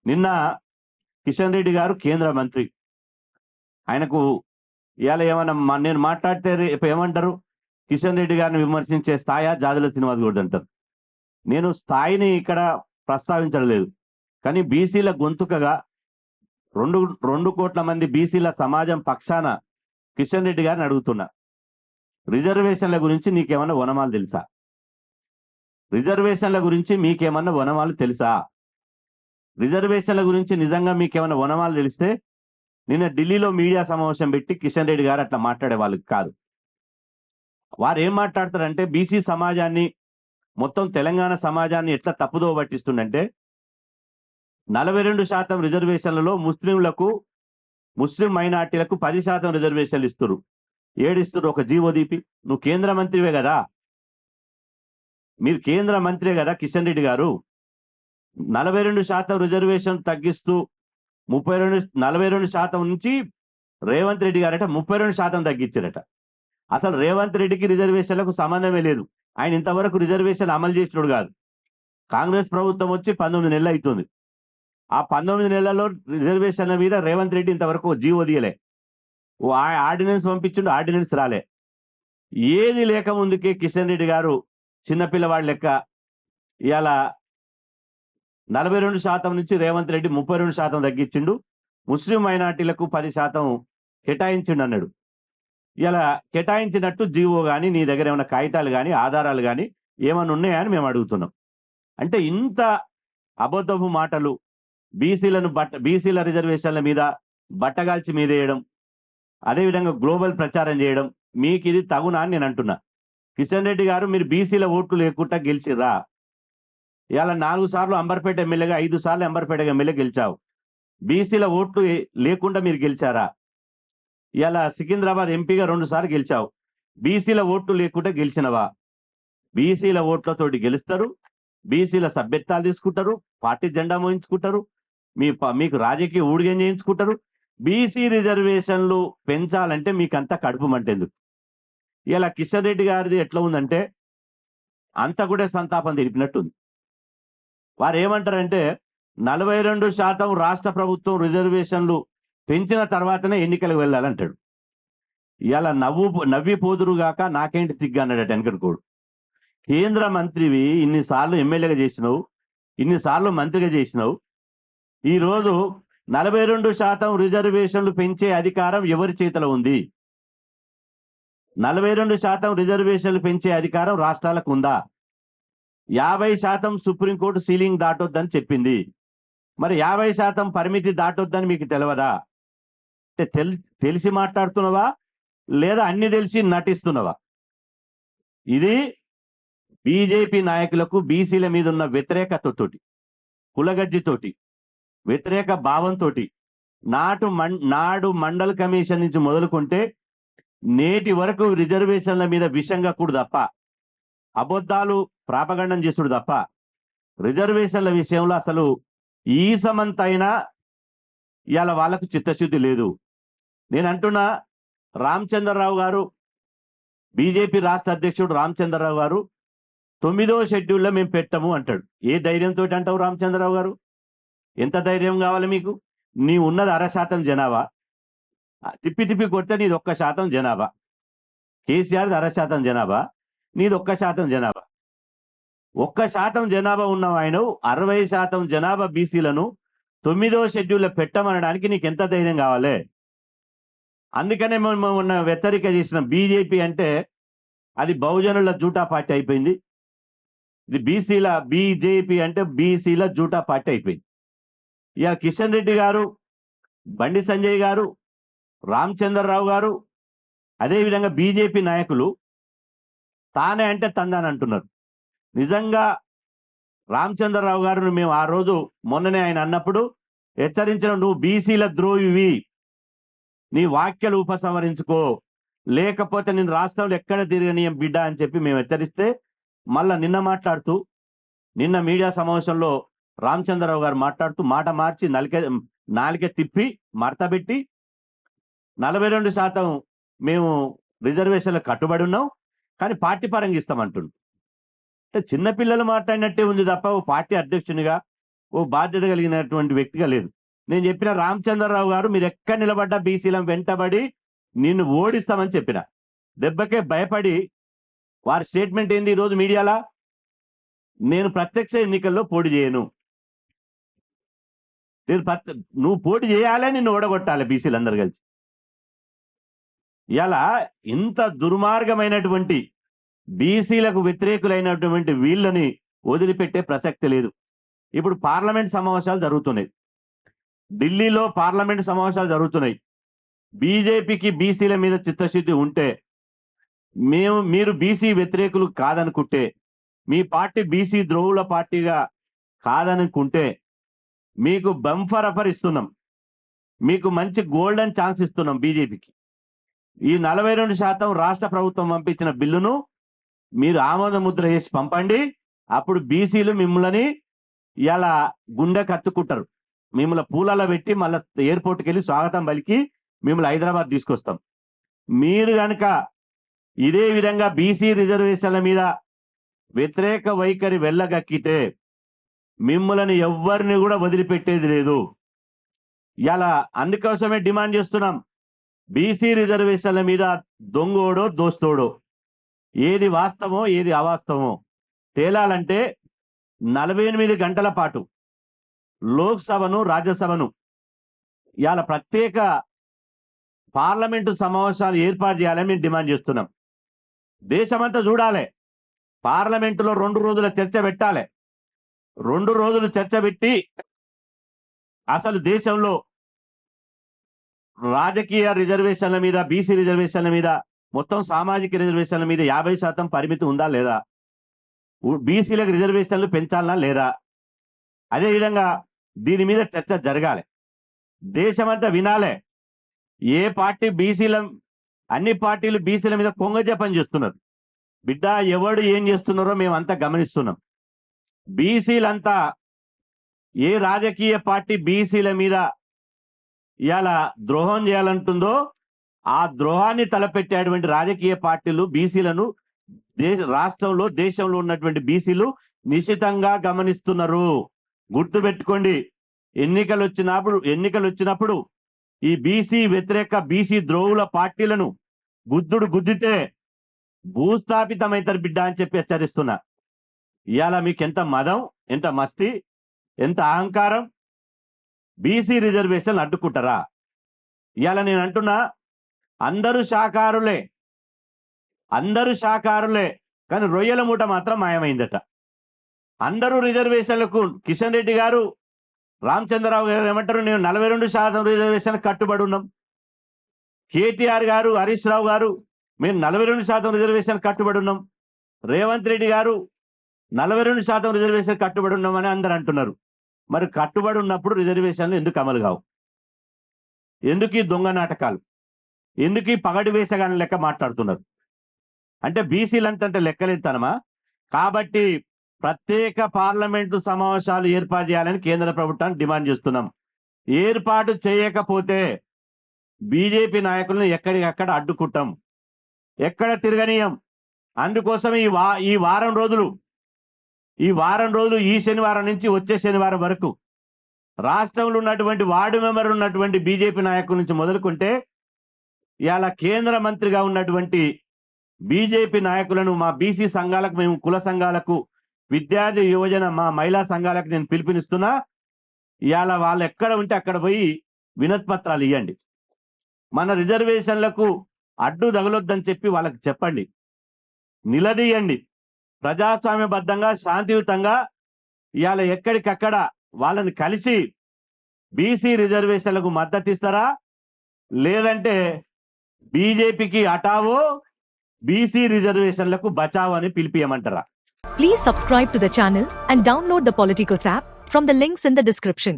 నిన్న కిషన్ రెడ్డి గారు కేంద్ర మంత్రి. ఆయనకు ఇవాళ ఏమన్నా నేను మాట్లాడితే రేపు ఏమంటారు? కిషన్ రెడ్డి గారిని విమర్శించే స్థాయా జాదుల శ్రీనివాస్ గౌడ్ అంటారు. నేను స్థాయిని ఇక్కడ ప్రస్తావించడం లేదు, కానీ బీసీల గొంతుకగా రెండు రెండు కోట్ల మంది బీసీల సమాజం పక్షాన కిషన్ రెడ్డి గారిని అడుగుతున్నా, రిజర్వేషన్ల గురించి నీకేమన్నా వనమాలు తెలుసా? రిజర్వేషన్ల గురించి మీకేమన్నా వనమాలు తెలుసా? రిజర్వేషన్ల గురించి నిజంగా మీకేమన్నా వనమాలు తెలిస్తే నిన్న ఢిల్లీలో మీడియా సమావేశం పెట్టి కిషన్ రెడ్డి గారు అట్లా మాట్లాడే వాళ్ళకి కాదు. వారు ఏం మాట్లాడతారంటే బీసీ సమాజాన్ని, మొత్తం తెలంగాణ సమాజాన్ని ఎట్లా తప్పుదో పట్టిస్తుందంటే 42% రిజర్వేషన్లలో ముస్లిం మైనార్టీలకు 10% రిజర్వేషన్లు ఇస్తున్నారు. ఏడిస్తున్నారు ఒక జీవో దీపి. నువ్వు కేంద్ర మంత్రివే కదా, మీరు కేంద్ర మంత్రే కదా కిషన్ రెడ్డి గారు. 42% రిజర్వేషన్ తగ్గిస్తూ 42% నుంచి రేవంత్ రెడ్డి గారట 32% తగ్గించారట. అసలు రేవంత్ రెడ్డికి రిజర్వేషన్లకు సంబంధమే లేదు. ఆయన ఇంతవరకు రిజర్వేషన్ అమలు చేసినోడు కాదు. కాంగ్రెస్ ప్రభుత్వం వచ్చి 19 నెలలు అవుతుంది. ఆ 19 నెలల్లో రిజర్వేషన్ల మీద రేవంత్ రెడ్డి ఇంతవరకు జీవో తీయలే. ఆర్డినెన్స్ పంపించిండు, ఆర్డినెన్స్ రాలే. ఏది లేక ముందుకే కిషన్ రెడ్డి గారు చిన్నపిల్లవాడి లెక్క ఇవాళ 42% నుంచి రేవంత్ రెడ్డి 32% తగ్గించిండు. ముస్లిం మైనార్టీలకు 10% కేటాయించిండు అన్నాడు. ఇలా కేటాయించినట్టు జీవో కానీ నీ దగ్గర ఏమైనా కాగితాలు కానీ ఆధారాలు కానీ ఏమైనా ఉన్నాయా అని మేము అడుగుతున్నాం. అంటే ఇంత అబద్ధపు మాటలు, బీసీల రిజర్వేషన్ల మీద బట్టగాల్చి మీదేయడం, అదేవిధంగా గ్లోబల్ ప్రచారం చేయడం మీకు ఇది తగునా అని నేను అంటున్నా. కిషన్ రెడ్డి గారు, మీరు బీసీల ఓట్లు లేకుండా గెలిచిర్రా? ఇవాళ 4 సార్లు అంబర్పేట ఎమ్మెల్యేగా, 5 సార్లు అంబర్పేట ఎమ్మెల్యే గెలిచావు. బీసీల ఓట్లు లేకుండా మీరు గెలిచారా? ఇవాళ సికింద్రాబాద్ ఎంపీగా 2 సార్లు గెలిచావు. బీసీల ఓట్లు లేకుండా గెలిచినవా? బీసీల ఓట్లతోటి గెలుస్తారు, బీసీల సభ్యత్వాలు తీసుకుంటారు, పార్టీ జెండా మోయించుకుంటారు, మీకు రాజకీయ ఊడిగం చేయించుకుంటారు. బీసీ రిజర్వేషన్లు పెంచాలంటే మీకంతా కడుపు మంటేందుకు? ఇలా కిషన్ రెడ్డి గారిది ఎట్లా ఉందంటే అంతా కూడా సంతాపం తెలిపినట్టుంది. వారు ఏమంటారంటే 42% రాష్ట్ర ప్రభుత్వం రిజర్వేషన్లు పెంచిన తర్వాతనే ఎన్నికలకు వెళ్ళాలంటాడు. ఇలా నవ్వి పోదురుగాక నాకేంటి సిగ్గు అన్నాడట వెనకడుకోడు. కేంద్ర మంత్రివి, ఇన్నిసార్లు ఎమ్మెల్యేగా చేసినావు, ఇన్నిసార్లు మంత్రిగా చేసినావు. ఈరోజు 42% రిజర్వేషన్లు పెంచే అధికారం ఎవరి చేతిలో ఉంది? 42% రిజర్వేషన్లు పెంచే అధికారం రాష్ట్రాలకు ఉందా? 50% సుప్రీంకోర్టు సీలింగ్ దాటొద్దని చెప్పింది. మరి 50% పరిమితి దాటొద్దని మీకు తెలియదా? అంటే తెలిసి మాట్లాడుతున్నావా లేదా అన్ని తెలిసి నటిస్తున్నావా? ఇది బీజేపీ నాయకులకు బీసీల మీద ఉన్న వ్యతిరేకతతోటి, కులగజ్జితోటి, వ్యతిరేక భావంతో నాడు మండల్ కమిషన్ నుంచి మొదలుకుంటే నేటి వరకు రిజర్వేషన్ల మీద విషంగా కూడా తప్ప, అబద్ధాలు ప్రాపగండం చేసుడు తప్ప రిజర్వేషన్ల విషయంలో అసలు ఈ సమంతైనా ఇవాళ వాళ్ళకు చిత్తశుద్ధి లేదు. నేను అంటున్నా, రామచంద్రరావు గారు, బీజేపీ రాష్ట్ర అధ్యక్షుడు రామచంద్రరావు గారు 9వ షెడ్యూల్లో మేము పెట్టము అంటాడు. ఏ ధైర్యంతో అంటావు రామచంద్రరావు గారు? ఎంత ధైర్యం కావాలి మీకు? నీ ఉన్నది 0.5% జనాభా, తిప్పి తిప్పి కొడితే నీది 1% జనాభా. కేసీఆర్ది 0.5% జనాభా, నీది 1% జనాభా. 1% జనాభా ఉన్న ఆయన 60% జనాభా బీసీలను 9వ షెడ్యూల్లో పెట్టమనడానికి నీకు ఎంత ధైర్యం కావాలి? అందుకనే మేము మొన్న వ్యతిరేక చేసిన బీజేపీ అంటే అది బహుజనుల జూటా పార్టీ అయిపోయింది. ఇది బీజేపీ అంటే బీసీల జూటా పార్టీ అయిపోయింది. ఇక కిషన్ రెడ్డి గారు, బండి సంజయ్ గారు, రామచంద్రరావు గారు, అదేవిధంగా బీజేపీ నాయకులు తానే అంటే తందాని అంటున్నారు. నిజంగా రామచంద్రరావు గారు మేము ఆ రోజు మొన్ననే ఆయన అన్నప్పుడు హెచ్చరించిన, నువ్వు బీసీల ద్రోహివి, నీ వ్యాఖ్యలు ఉపసంహరించుకో, లేకపోతే నేను రాష్ట్రంలో ఎక్కడ తిరగనీయం బిడ్డ అని చెప్పి మేము హెచ్చరిస్తే, మళ్ళా నిన్న మీడియా సమావేశంలో రామచంద్రరావు గారు మాట్లాడుతూ మాట మార్చి నాలిక తిప్పి మడతబెట్టి 42% మేము రిజర్వేషన్లకు కట్టుబడి ఉన్నాం, కానీ పార్టీ పరంగా ఇస్తామంటుండు. అంటే చిన్నపిల్లలు మాట్లాడినట్టే ఉంది తప్ప పార్టీ అధ్యక్షునిగా ఓ బాధ్యత కలిగినటువంటి వ్యక్తిగా లేదు. నేను చెప్పిన రామచంద్రరావు గారు మీరు ఎక్కడ నిలబడ్డా బీసీలం వెంటబడి నిన్ను ఓడిస్తామని చెప్పిన. దెబ్బకే భయపడి వారి స్టేట్మెంట్ ఏంది ఈరోజు మీడియాలో, నేను ప్రత్యక్ష ఎన్నికల్లో పోటీ చేయను. నువ్వు పోటీ చేయాలి, నిన్ను ఓడగొట్టాలి బీసీలు అందరు కలిసి. ఇలా ఇంత దుర్మార్గమైనటువంటి బీసీలకు వ్యతిరేకులైనటువంటి వీళ్ళని వదిలిపెట్టే ప్రసక్తి లేదు. ఇప్పుడు పార్లమెంట్ సమావేశాలు జరుగుతున్నాయి, ఢిల్లీలో పార్లమెంట్ సమావేశాలు జరుగుతున్నాయి. బీజేపీకి బీసీల మీద చిత్తశుద్ధి ఉంటే, మీరు బీసీ వ్యతిరేకులు కాదనుకుంటే, మీ పార్టీ బీసీ ద్రోహుల పార్టీగా కాదనుకుంటే మీకు బంఫర్ ఆఫర్ ఇస్తున్నాం, మీకు మంచి గోల్డెన్ ఛాన్స్ ఇస్తున్నాం బీజేపీకి. ఈ 42% రాష్ట్ర ప్రభుత్వం పంపించిన బిల్లును మీరు ఆమోద ముద్ర చేసి పంపండి. అప్పుడు బీసీలు మిమ్మల్ని ఇలా గుండె కత్తుకుంటారు, మిమ్మల్ని పూలలో పెట్టి మళ్ళీ ఎయిర్పోర్ట్కి వెళ్ళి స్వాగతం పలికి మిమ్మల్ని హైదరాబాద్ తీసుకొస్తాం. మీరు కనుక ఇదే విధంగా బీసీ రిజర్వేషన్ల మీద వ్యతిరేక వైఖరి వెళ్ళగక్కితే మిమ్మల్ని ఎవ్వరిని కూడా వదిలిపెట్టేది లేదు. ఇలా అందుకోసమే డిమాండ్ చేస్తున్నాం, బీసీ రిజర్వేషన్ల మీద దొంగోడో దోస్తోడో ఏది వాస్తవమో ఏది అవాస్తవమో తేలాలంటే 48 గంటల పాటు లోక్సభను రాజ్యసభను ఇవాళ ప్రత్యేక పార్లమెంటు సమావేశాలు ఏర్పాటు చేయాలని మేము డిమాండ్ చేస్తున్నాం. దేశమంతా చూడాలి, పార్లమెంటులో 2 రోజుల చర్చ పెట్టాలి. 2 రోజులు చర్చ పెట్టి అసలు దేశంలో రాజకీయ రిజర్వేషన్ల మీద, బీసీ రిజర్వేషన్ల మీద, మొత్తం సామాజిక రిజర్వేషన్ల మీద 50% పరిమితి ఉందా లేదా, బీసీలకు రిజర్వేషన్లు పెంచాలనా లేదా, అదేవిధంగా దీని మీద చర్చ జరగాలి. దేశమంతా వినాలే. ఏ పార్టీ అన్ని పార్టీలు బీసీల మీద కొంగజపం చేస్తున్నారు. బిడ్డ ఎవడు ఏం చేస్తున్నారో మేమంతా గమనిస్తున్నాం. బీసీలంతా ఏ రాజకీయ పార్టీ బీసీల మీద ఇలా ద్రోహం చేయాలంటుందో ఆ ద్రోహాన్ని తలపెట్టేటువంటి రాజకీయ పార్టీలు బీసీలను రాష్ట్రంలో, దేశంలో ఉన్నటువంటి బీసీలు నిశితంగా గమనిస్తున్నారు. గుర్తుపెట్టుకోండి, ఎన్నికలు వచ్చినప్పుడు ఈ బీసీ వ్యతిరేక, బీసీ ద్రోహుల పార్టీలను గుద్దితే భూస్థాపితమైతారు బిడ్డ అని చెప్పి హెచ్చరిస్తున్నా. ఇవాళ మీకు ఎంత మదం, ఎంత మస్తి, ఎంత అహంకారం. బీసీ రిజర్వేషన్ అడ్డుకుంటారా? ఇవాళ నేను అంటున్నా, అందరూ శాకారులే కానీ రొయ్యల మూట మాత్రం మాయమైందట. అందరూ రిజర్వేషన్లకు కిషన్ రెడ్డి గారు, రామచంద్రరావు గారు ఏమంటారు, నేను 42% రిజర్వేషన్ కట్టుబడి ఉన్నాం. కేటీఆర్ గారు, హరీష్ రావు గారు మేము 42% రిజర్వేషన్ కట్టుబడి ఉన్నాం. రేవంత్ రెడ్డి గారు 42% రిజర్వేషన్ కట్టుబడి ఉన్నామని అందరు అంటున్నారు. మరి కట్టుబడి ఉన్నప్పుడు రిజర్వేషన్లు ఎందుకు అమలు కావు? ఎందుకు ఈ దొంగ నాటకాలు? ఎందుకు ఈ పగటి వేసగాని లెక్క మాట్లాడుతున్నారు? అంటే బీసీలంటే లెక్కలేస్తానమా? కాబట్టి ప్రత్యేక పార్లమెంటు సమావేశాలు ఏర్పాటు చేయాలని కేంద్ర ప్రభుత్వాన్ని డిమాండ్ చేస్తున్నాం. ఏర్పాటు చేయకపోతే బీజేపీ నాయకులను ఎక్కడికక్కడ అడ్డుకుంటాం, ఎక్కడ తిరగనీయం. అందుకోసం ఈ వారం రోజులు ఈ శనివారం నుంచి వచ్చే శనివారం వరకు రాష్ట్రంలో ఉన్నటువంటి వార్డు మెంబర్ ఉన్నటువంటి బీజేపీ నాయకుల నుంచి మొదలుకుంటే ఇవాళ కేంద్ర మంత్రిగా ఉన్నటువంటి బీజేపీ నాయకులను, మా బీసీ సంఘాలకు, మేము కుల సంఘాలకు, విద్యార్థి యువజన మా మహిళా సంఘాలకు నేను పిలుపునిస్తున్నా. ఇవాళ వాళ్ళు ఎక్కడ ఉంటే అక్కడ పోయి వినతి పత్రాలు ఇవ్వండి. మన రిజర్వేషన్లకు అడ్డు తగలొద్దని చెప్పి వాళ్ళకి చెప్పండి, నిలదీయండి. ప్రజాస్వామ్యబద్ధంగా, శాంతియుతంగా ఇవాళ ఎక్కడికక్కడ వాళ్ళని కలిసి బీసీ రిజర్వేషన్లకు మద్దతు ఇస్తారా, లేదంటే బీజేపీకి హటావో, బీసీ రిజర్వేషన్లకు బచావో అని పిలిపియమంటారా? Please subscribe to the channel and download the Politicos app from the links in the description.